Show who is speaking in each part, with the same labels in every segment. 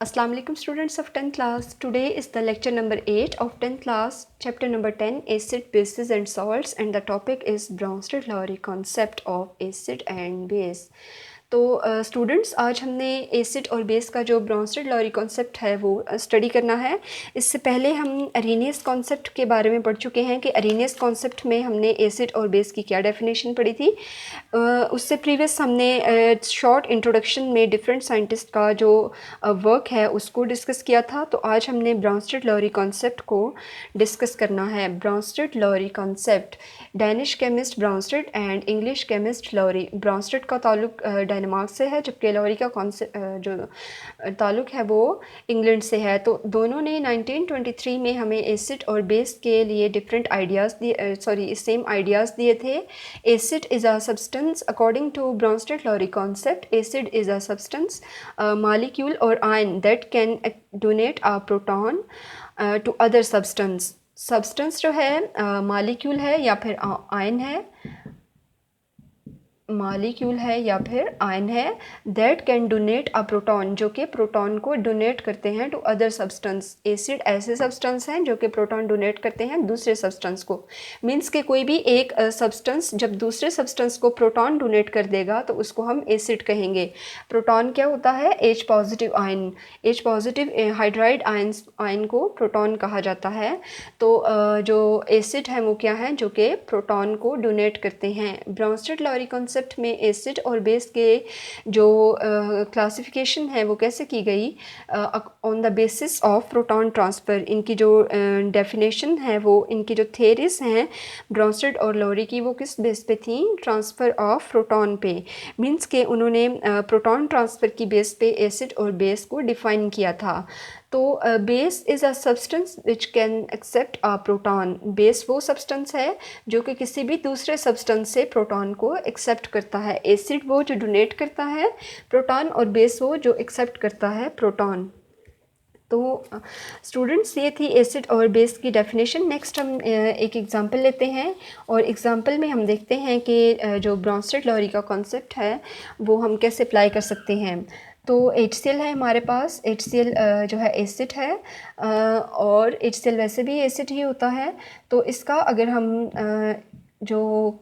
Speaker 1: Assalamu alaikum students of 10th class. Today is the lecture number 8 of 10th class, chapter number 10, acid, bases and salts, and the topic is Bronsted-Lowry concept of acid and base. तो students आज हमने acid और base का जो Brønsted-lorry concept है वो study करना है। इससे पहले हम अरेनियस कॉन्सेप्ट के बारे में पढ़ चुके हैं कि अरेनियस कॉन्सेप्ट में हमने एसिड और बेस की क्या डेफिनेशन पढ़ी थी। उससे प्रीवियस हमने शॉर्ट इंट्रोडक्शन में डिफरेंट साइंटिस्ट का जो वर्क है उसको डिस्कस किया था। तो आज हमने ब्रॉन्स्टेड-लॉरी कॉन्सेप्ट को डिस्कस करना है। Bronsted Lowry concept, Danish chemist Bronsted and English chemist Lowry. Bronsted का ताल्लुक डेनमार्क से है, जबकि लॉरी का जो ताल्लुक है वो इंग्लैंड से है। तो दोनों ने 1923 में हमें एसिड और बेस के लिए डिफरेंट आइडियाज़ दिए, सेम आइडियाज़ दिए थे। Acid is a substance according to Bronsted Lowry concept. Acid is a substance molecule और ion that can donate a proton to other substance. Substance जो है मालिक्यूल है या फिर आयन है, मालिक्यूल है या फिर आयन है, that can donate a proton, जो कि प्रोटॉन को डोनेट करते हैं टू अदर सब्सटेंस। एसिड ऐसे सब्सटेंस हैं जो कि प्रोटॉन डोनेट करते हैं दूसरे सब्सटेंस को। मींस कि कोई भी एक सब्सटेंस जब दूसरे सब्सटेंस को प्रोटॉन डोनेट कर देगा तो उसको हम एसिड कहेंगे। प्रोटॉन क्या होता है? H positive ion. H positive hydride ion को प्रोटॉन कहा जाता है। तो जो एसिड है वो क्या है? जो कि प्रोटॉन को डोनेट करते हैं। ब्रॉन्स्टेड-लॉरी कॉन्सेप्ट में एसिड और बेस के जो क्लासिफिकेशन है वो कैसे की गई? On the basis of proton transfer. इनकी जो डेफिनेशन है वो, इनकी जो थेरीज हैं ब्रॉन्स्टेड और लॉरी की, वो किस बेस पे थी? ट्रांसफ़र ऑफ प्रोटॉन पे। मींस के उन्होंने प्रोटॉन ट्रांसफ़र की बेस पे एसिड और बेस को डिफ़ाइन किया था। तो base is a substance which can accept a proton. Base वो सब्सटेंस है जो कि किसी भी दूसरे सब्सटेंस से प्रोटॉन को एक्सेप्ट करता है। एसिड वो जो डोनेट करता है प्रोटॉन, और बेस वो जो एक्सेप्ट करता है प्रोटॉन। तो स्टूडेंट्स ये थी एसिड और बेस की डेफिनेशन। नेक्स्ट हम एक एग्ज़ाम्पल लेते हैं और एग्ज़ाम्पल में हम देखते हैं कि जो ब्रॉन्स्टेड-लॉरी का कॉन्सेप्ट है वो हम कैसे अप्लाई कर सकते हैं। तो HCl है हमारे पास। HCl जो है एसिड है, और HCl वैसे भी एसिड ही होता है। तो इसका अगर हम जो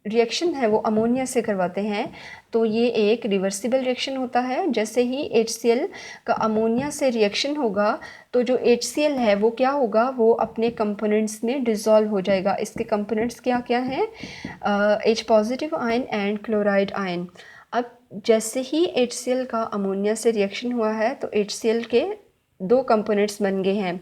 Speaker 1: रिएक्शन है वो अमोनिया से करवाते हैं तो ये एक रिवर्सिबल रिएक्शन होता है। जैसे ही HCl का अमोनिया से रिएक्शन होगा तो जो HCl है वो क्या होगा? वो अपने कंपोनेंट्स में डिज़ोल्व हो जाएगा। इसके कंपोनेंट्स क्या क्या हैं? H positive ion and chloride ion. अब जैसे ही HCl का अमोनिया से रिएक्शन हुआ है तो HCl के दो कंपोनेंट्स बन गए हैं,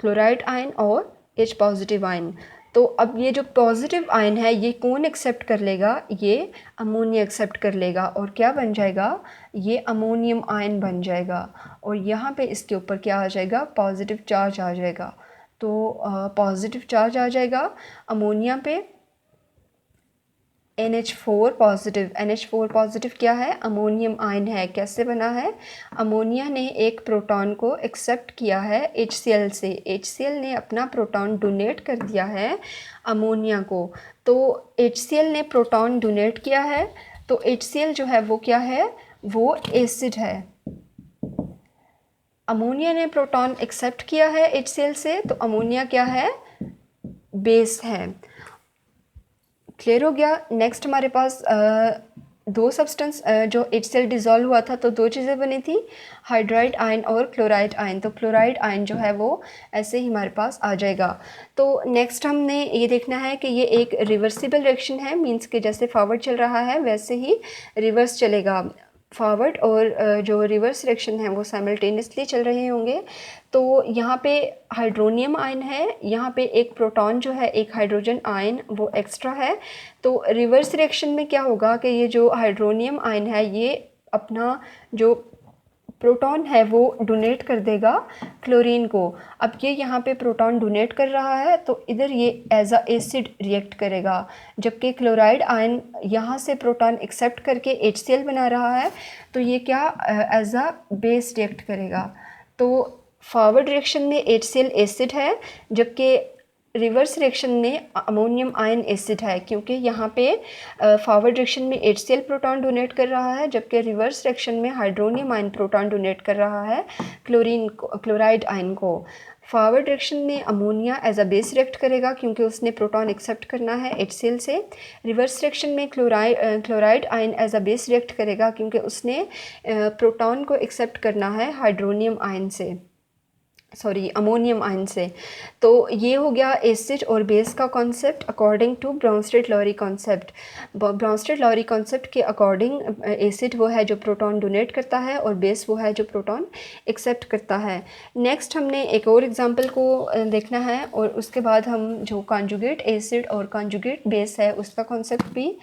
Speaker 1: क्लोराइड आयन और H पॉजिटिव आयन। तो अब ये जो पॉजिटिव आयन है ये कौन एक्सेप्ट कर लेगा? ये अमोनिया एक्सेप्ट कर लेगा और क्या बन जाएगा? ये अमोनियम आयन बन जाएगा। और यहाँ पे इसके ऊपर क्या आ जाएगा? पॉजिटिव चार्ज आ जाएगा। तो पॉजिटिव चार्ज आ जाएगा अमोनिया पे। NH4 positive. NH4 पॉजिटिव क्या है? अमोनियम आयन है। कैसे बना है? अमोनिया ने एक प्रोटॉन को एक्सेप्ट किया है HCl से। HCl ने अपना प्रोटॉन डोनेट कर दिया है अमोनिया को। तो HCl ने प्रोटॉन डोनेट किया है तो HCl जो है वो क्या है? वो एसिड है। अमोनिया ने प्रोटॉन एक्सेप्ट किया है HCl से तो अमोनिया क्या है? बेस है। क्लियर हो गया? नेक्स्ट हमारे पास दो सब्सटेंस जो HCl डिज़ोल्व हुआ था तो दो चीज़ें बनी थी, हाइड्राइड आयन और क्लोराइड आयन। तो क्लोराइड आयन जो है वो ऐसे ही हमारे पास आ जाएगा। तो नेक्स्ट हमने ये देखना है कि ये एक रिवर्सिबल रिएक्शन है। मींस कि जैसे फॉरवर्ड चल रहा है वैसे ही रिवर्स चलेगा। फॉरवर्ड और जो रिवर्स रिएक्शन है वो साइमल्टेनियसली चल रहे होंगे। तो यहाँ पे हाइड्रोनियम आयन है, यहाँ पे एक प्रोटॉन जो है, एक हाइड्रोजन आयन वो एक्स्ट्रा है। तो रिवर्स रिएक्शन में क्या होगा कि ये जो हाइड्रोनियम आयन है ये अपना जो प्रोटॉन है वो डोनेट कर देगा क्लोरीन को। अब ये यहाँ पे प्रोटॉन डोनेट कर रहा है तो इधर ये एज अ एसिड रिएक्ट करेगा, जबकि क्लोराइड आयन यहाँ से प्रोटॉन एक्सेप्ट करके HCl बना रहा है तो ये क्या एज अ बेस रिएक्ट करेगा। तो फॉरवर्ड रिएक्शन में HCl एसिड है, जबकि रिवर्स रिएक्शन में अमोनियम आयन एसिड है, क्योंकि यहाँ पे फॉरवर्ड रिएक्शन में HCl प्रोटॉन डोनेट कर रहा है, जबकि रिवर्स रिएक्शन में हाइड्रोनियम आयन प्रोटॉन डोनेट कर रहा है क्लोराइड आयन को। फॉरवर्ड रिएक्शन में ammonia as a base react करेगा क्योंकि उसने प्रोटॉन एक्सेप्ट करना है HCl से। रिवर्स रिएक्शन में chloride ion as a base react करेगा क्योंकि उसने प्रोटॉन को एक्सेप्ट करना है हाइड्रोनियम आयन से, सॉरी अमोनियम आयन से। तो ये हो गया एसिड और बेस का concept according to Bronsted Lowry concept. Bronsted Lowry concept के अकॉर्डिंग एसिड वो है जो प्रोटॉन डोनेट करता है और बेस वो है जो प्रोटॉन एक्सेप्ट करता है। नेक्स्ट हमने एक और एग्जांपल को देखना है और उसके बाद हम जो कॉन्जुगेट एसिड और कॉन्जुगेट बेस है उसका कॉन्सेप्ट भी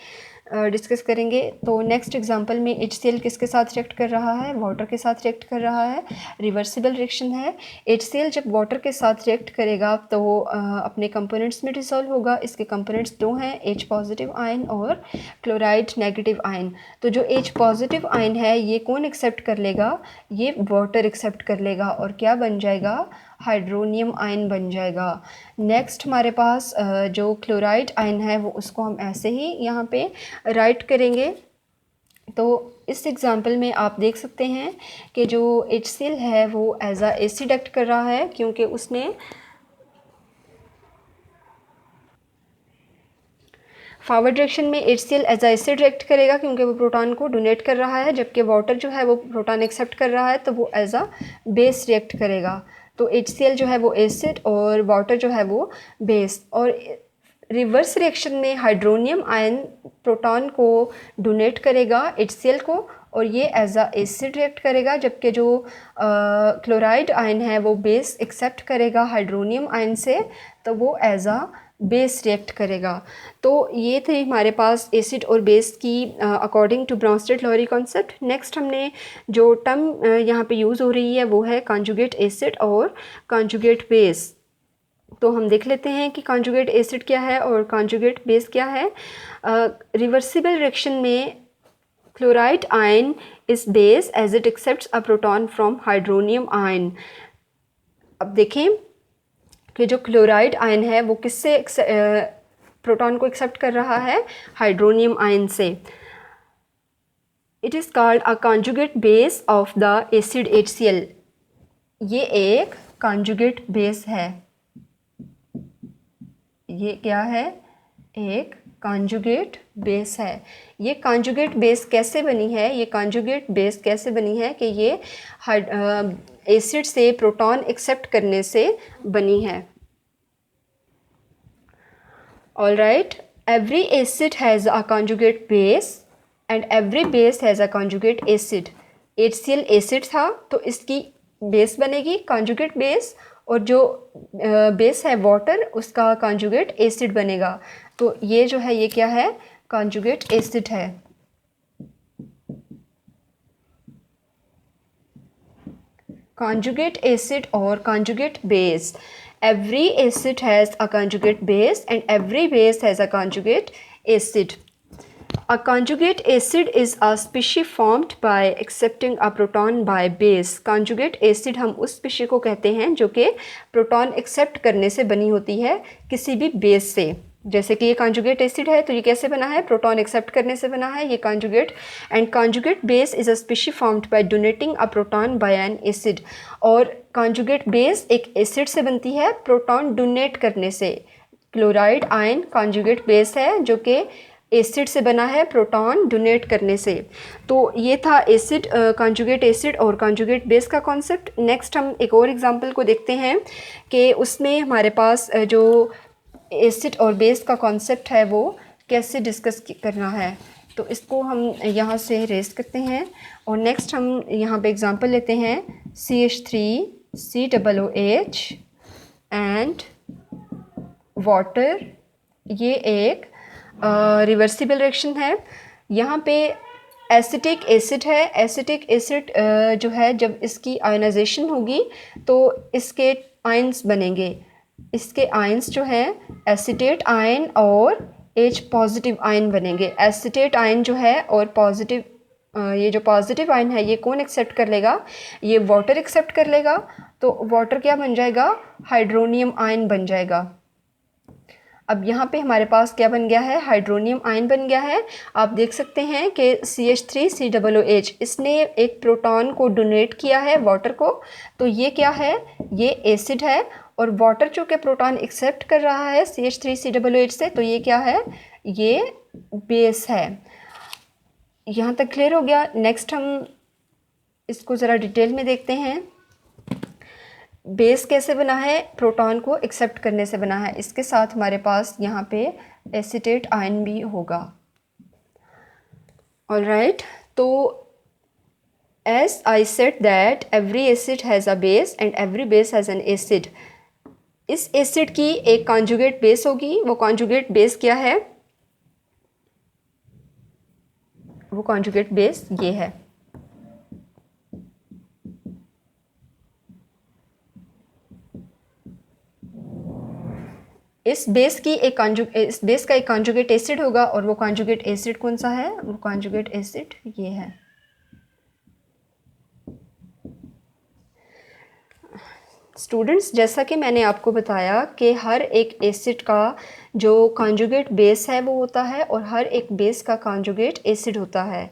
Speaker 1: डिस्कस करेंगे। तो नेक्स्ट एग्जांपल में HCl किसके साथ रिएक्ट कर रहा है? वाटर के साथ रिएक्ट कर रहा है, रिवर्सिबल रिएक्शन है। HCl जब वाटर के साथ रिएक्ट करेगा तो वो अपने कंपोनेंट्स में डिसॉल्व होगा। इसके कंपोनेंट्स दो हैं, H पॉजिटिव आयन और क्लोराइड नेगेटिव आयन। तो जो H पॉजिटिव आयन है ये कौन एक्सेप्ट कर लेगा? ये वाटर एक्सेप्ट कर लेगा और क्या बन जाएगा? हाइड्रोनियम आयन बन जाएगा। नेक्स्ट हमारे पास जो क्लोराइड आयन है वो उसको हम ऐसे ही यहाँ पे राइट करेंगे। तो इस एग्जांपल में आप देख सकते हैं कि जो HCl है वो एज अ एसिड एक्ट कर रहा है क्योंकि उसने फॉरवर्ड डायरेक्शन में HCl as a acid react करेगा क्योंकि वो प्रोटॉन को डोनेट कर रहा है, जबकि वाटर जो है वो प्रोटॉन एक्सेप्ट कर रहा है तो वो एज अ बेस रिएक्ट करेगा। तो HCl जो है वो एसिड और वाटर जो है वो बेस। और रिवर्स रिएक्शन में हाइड्रोनियम आयन प्रोटॉन को डोनेट करेगा HCl को और ये एज अ एसिड रिएक्ट करेगा, जबकि जो क्लोराइड आयन है वो बेस एक्सेप्ट करेगा हाइड्रोनियम आयन से तो वो एज अ बेस रिएक्ट करेगा। तो ये थे हमारे पास एसिड और बेस की according to Bronsted Lowry concept. Next हमने जो टर्म यहाँ पे यूज़ हो रही है वो है कॉन्जुगेट एसिड और कॉन्जुगेट बेस। तो हम देख लेते हैं कि कॉन्जुगेट एसिड क्या है और कॉन्जुगेट बेस क्या है। रिवर्सिबल रिएक्शन में chloride ion is base as it accepts a proton from hydronium ion. अब देखें कि जो क्लोराइड आयन है वो किससे प्रोटॉन को एक्सेप्ट कर रहा है? हाइड्रोनियम आयन से। It is called a conjugate base of the acid HCl। ये एक कॉन्जुगेट बेस है। ये क्या है? एक कॉन्जुगेट बेस है। ये कॉन्जुगेट बेस कैसे बनी है? ये कॉन्जुगेट बेस कैसे बनी है कि ये एसिड से प्रोटॉन एक्सेप्ट करने से बनी है। All right, every acid has a conjugate base and every base has a conjugate acid. HCl acid था तो इसकी बेस बनेगी कॉन्जुगेट बेस और जो बेस है वाटर उसका कॉन्जुगेट एसिड बनेगा। तो ये जो है ये क्या है? कॉन्जुगेट एसिड है। Conjugate acid or conjugate base. Every acid has a conjugate base and every base has a conjugate acid. A conjugate acid is a species formed by accepting a proton by base. Conjugate acid हम उस species को कहते हैं जो कि proton accept करने से बनी होती है किसी भी बेस से। जैसे कि ये कॉन्जुगेट एसिड है तो ये कैसे बना है? प्रोटॉन एक्सेप्ट करने से बना है ये conjugate. And conjugate base is a species formed by donating a proton by an acid. और कॉन्जुगेट बेस एक एसिड से बनती है प्रोटॉन डोनेट करने से। क्लोराइड आयन कॉन्जुगेट बेस है जो कि एसिड से बना है प्रोटॉन डोनेट करने से। तो ये था एसिड, कॉन्जुगेट एसिड और कॉन्जुगेट बेस का कॉन्सेप्ट। नेक्स्ट हम एक और एग्जांपल को देखते हैं कि उसमें हमारे पास जो एसिड और बेस का कॉन्सेप्ट है वो कैसे डिस्कस करना है। तो इसको हम यहाँ से रेस करते हैं और नेक्स्ट हम यहाँ पे एग्जांपल लेते हैं CH3COOH एंड वाटर। ये एक रिवर्सिबल रिएक्शन है। यहाँ पे एसिटिक एसिड है। एसिटिक एसिड जो है जब इसकी आयनाइजेशन होगी तो इसके आयंस बनेंगे। इसके आयंस जो है एसिटेट आयन और H पॉजिटिव आयन बनेंगे। एसिटेट आयन जो है और पॉजिटिव ये जो पॉजिटिव आयन है ये कौन एक्सेप्ट कर लेगा? ये वाटर एक्सेप्ट कर लेगा। तो वाटर क्या बन जाएगा? हाइड्रोनियम आयन बन जाएगा। अब यहाँ पे हमारे पास क्या बन गया है, हाइड्रोनियम आयन बन गया है। आप देख सकते हैं कि CH3COOH इसने एक प्रोटॉन को डोनेट किया है वाटर को, तो ये क्या है, ये एसिड है। और वाटर चूँकि प्रोटॉन एक्सेप्ट कर रहा है CH3COOH से, तो ये क्या है, ये बेस है। यहाँ तक क्लियर हो गया। नेक्स्ट हम इसको ज़रा डिटेल में देखते हैं। बेस कैसे बना है, प्रोटॉन को एक्सेप्ट करने से बना है। इसके साथ हमारे पास यहाँ पे एसीटेट आयन भी होगा। ऑलराइट, तो as I said that every acid has a base and every base has an acid. इस एसिड की एक कॉन्जुगेट बेस होगी। वो कॉन्जुगेट बेस क्या है, वो कॉन्जुगेट बेस ये है। इस बेस का एक कॉन्जुगेट एसिड होगा, और वो कॉन्जुगेट एसिड कौन सा है, वो कॉन्जुगेट एसिड ये है। स्टूडेंट्स, जैसा कि मैंने आपको बताया कि हर एक एसिड का जो कॉन्जुगेट बेस है वो होता है, और हर एक बेस का कॉन्जुगेट एसिड होता है।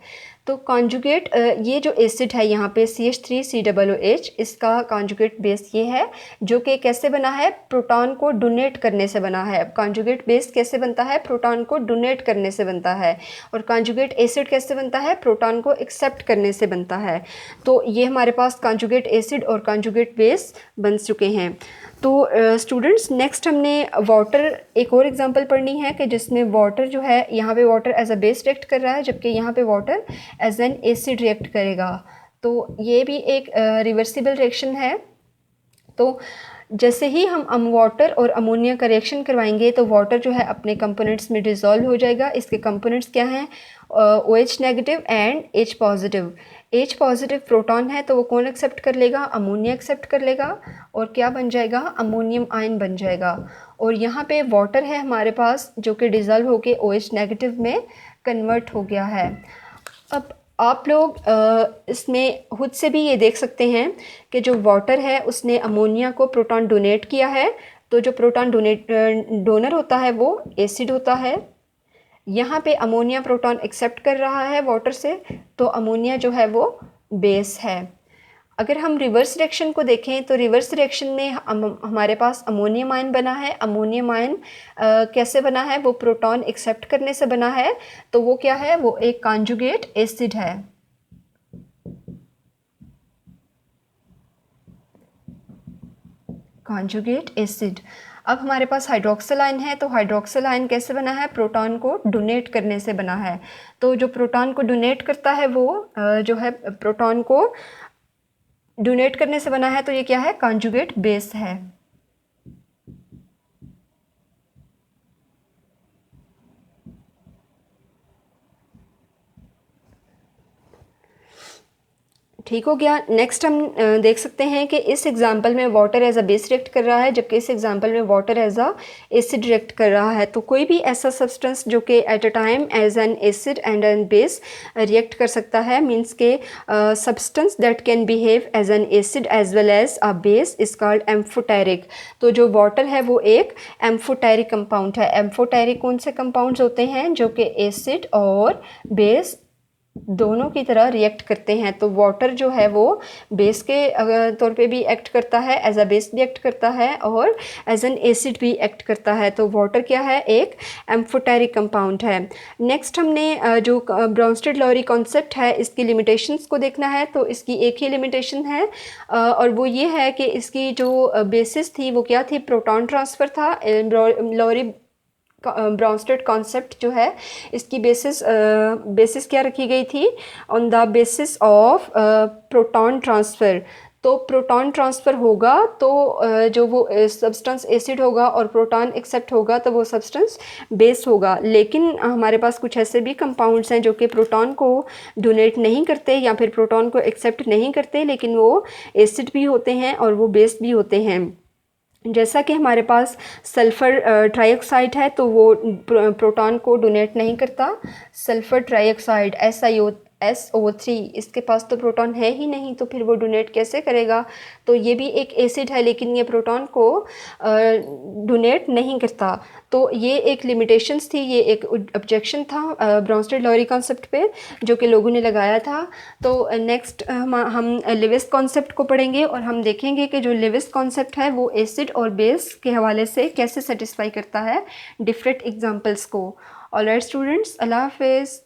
Speaker 1: तो कॉन्जुगेट ये जो एसिड है यहाँ पे CH3COOH, इसका कॉन्जुगेट बेस ये है, जो कि कैसे बना है, प्रोटॉन को डोनेट करने से बना है। कॉन्जुगेट बेस कैसे बनता है, प्रोटॉन को डोनेट करने से बनता है। और कॉन्जुगेट एसिड कैसे बनता है, प्रोटॉन को एक्सेप्ट करने से बनता है। तो ये हमारे पास कॉन्जुगेट एसिड और कॉन्जुगेट बेस बन चुके हैं। तो स्टूडेंट्स, नेक्स्ट हमने वाटर एक और एग्जांपल पढ़नी है कि जिसमें वाटर जो है, यहाँ पे water as a base react कर रहा है, जबकि यहाँ पे water as an acid react करेगा। तो ये भी एक रिवर्सिबल रिएक्शन है। तो जैसे ही हम वाटर और अमोनिया का रिएक्शन करवाएंगे, तो वाटर जो है अपने कंपोनेंट्स में डिज़ोल्व हो जाएगा। इसके कंपोनेंट्स क्या हैं, OH negative and H positive. H positive proton है, तो वो कौन एक्सेप्ट कर लेगा, अमोनिया एक्सेप्ट कर लेगा, और क्या बन जाएगा, अमोनियम आयन बन जाएगा। और यहाँ पे वाटर है हमारे पास, जो कि डिज़ोल्व होके OH नेगेटिव में कन्वर्ट हो गया है। अब आप लोग इसमें खुद से भी ये देख सकते हैं कि जो वाटर है उसने अमोनिया को प्रोटॉन डोनेट किया है। तो जो प्रोटॉन डोनर होता है वो एसिड होता है। यहाँ पे अमोनिया प्रोटॉन एक्सेप्ट कर रहा है वाटर से, तो अमोनिया जो है वो बेस है। अगर हम रिवर्स रिएक्शन को देखें, तो रिवर्स रिएक्शन में हमारे पास अमोनियम आयन बना है। अमोनियम आयन कैसे बना है, वो प्रोटॉन एक्सेप्ट करने से बना है। तो वो क्या है, वो एक कॉन्जुगेट एसिड है। Conjugate acid. अब हमारे पास हाइड्रोक्सिल आयन है, तो हाइड्रोक्सिल आयन कैसे बना है, प्रोटॉन को डोनेट करने से बना है। तो जो प्रोटॉन को डोनेट करता है वो जो है प्रोटॉन को डोनेट करने से बना है, तो ये क्या है, कॉन्जुगेट बेस है। ठीक हो गया। नेक्स्ट हम देख सकते हैं कि इस एग्जांपल में water as a base react कर रहा है, जबकि इस एग्जांपल में water as a acid react कर रहा है। तो कोई भी ऐसा सब्सटेंस जो कि at a time as an acid and an base react कर सकता है, मींस के substance that can behave as an acid as well as a base is called amphoteric. तो जो वाटर है वो एक एम्फोटेरिक कंपाउंड है। एम्फोटेरिक कौन से कंपाउंड्स होते हैं, जो कि एसिड और बेस दोनों की तरह रिएक्ट करते हैं। तो वाटर जो है वो बेस के तौर पे भी एक्ट करता है, एज अ बेस भी एक्ट करता है, और एज एन एसिड भी एक्ट करता है। तो वाटर क्या है, एक एम्फोटेरिक कंपाउंड है। नेक्स्ट हमने जो ब्राउनस्टेड-लॉरी कॉन्सेप्ट है, इसकी लिमिटेशंस को देखना है। तो इसकी एक ही लिमिटेशन है, और वो ये है कि इसकी जो बेसिस थी वो क्या थी, प्रोटॉन ट्रांसफ़र था। लॉरी ब्राउनस्टेड कॉन्सेप्ट जो है, इसकी बेसिस क्या रखी गई थी, on the basis of proton transfer. तो प्रोटॉन ट्रांसफ़र होगा तो जो वो सब्सटेंस एसिड होगा और प्रोटॉन एक्सेप्ट होगा तो वो सब्सटेंस बेस होगा। लेकिन हमारे पास कुछ ऐसे भी कंपाउंड्स हैं जो कि प्रोटॉन को डोनेट नहीं करते या फिर प्रोटॉन को एक्सेप्ट नहीं करते, लेकिन वो एसिड भी होते हैं और वो बेस भी होते हैं। जैसा कि हमारे पास सल्फ़र ट्राइऑक्साइड है, तो वो प्रोटॉन को डोनेट नहीं करता। सल्फ़र ट्राइऑक्साइड SO3, इसके पास तो प्रोटॉन है ही नहीं, तो फिर वो डोनेट कैसे करेगा। तो ये भी एक एसिड है लेकिन ये प्रोटॉन को डोनेट नहीं करता। तो ये एक लिमिटेशंस थी, ये एक ऑब्जेक्शन था ब्राउनस्टेड-लॉरी कॉन्सेप्ट पे जो कि लोगों ने लगाया था। तो नेक्स्ट हम लेविस कॉन्सेप्ट को पढ़ेंगे और हम देखेंगे कि जो लेविस कॉन्सेप्ट है वो एसिड और बेस के हवाले से कैसे सेटिस्फाई करता है डिफरेंट एग्जांपल्स को। ऑलराइट स्टूडेंट्स, अल्लाह हाफिज़।